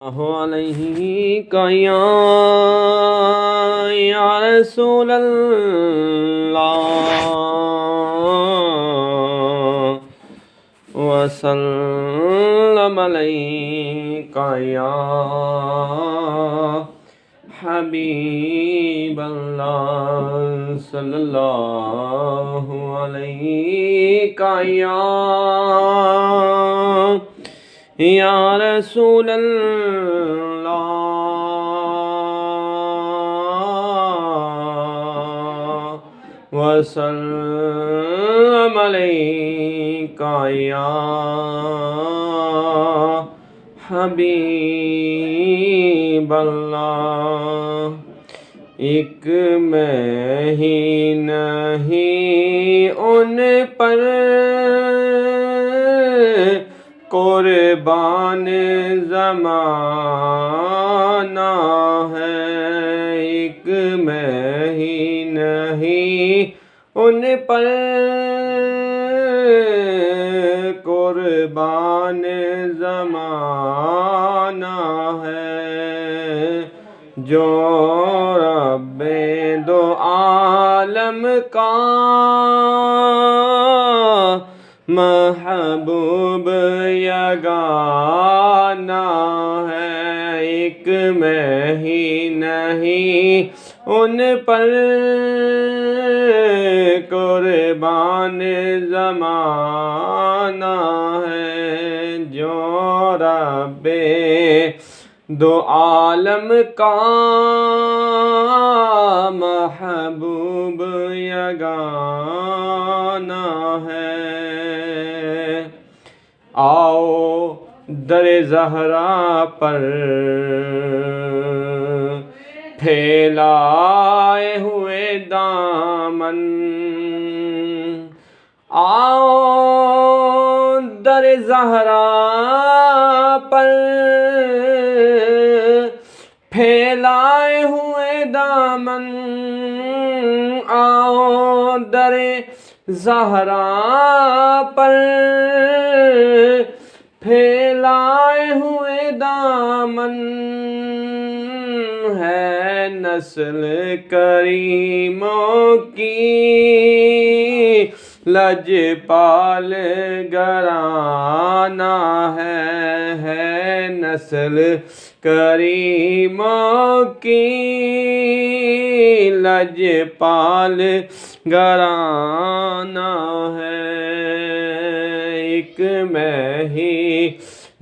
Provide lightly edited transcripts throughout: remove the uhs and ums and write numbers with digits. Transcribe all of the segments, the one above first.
علیہ کا یا رسول اللہ وسلم علیہ یا حبیب اللہ صلی اللہ علیہ یا رسول اللہ وسلم علیک یا حبیب اللہ۔ ایک میں ہی نہیں ان پر قربان زمانہ ہے، ایک میں ہی نہیں ان پر قربان زمانہ ہے، جو رب دو عالم کا محبوب یگانہ ہے، ایک میں ہی نہیں ان پر قربان زمانہ ہے، جو رب دو عالم کا محبوب یگانہ ہے۔ آؤ در زہرا پر پھیلائے ہوئے دامن، آؤ در زہرا پر پھیلائے ہوئے دامن، آؤ در زہرا پر پھیلائے ہوئے دامن، ہے نسل کریموں کی لجپال گھرانہ ہے نسل کریموں کی لجپال گھرانہ ہے، ایک میں ہی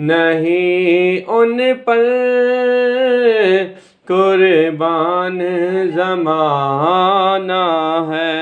نہیں ان پر قربان زمانہ ہے۔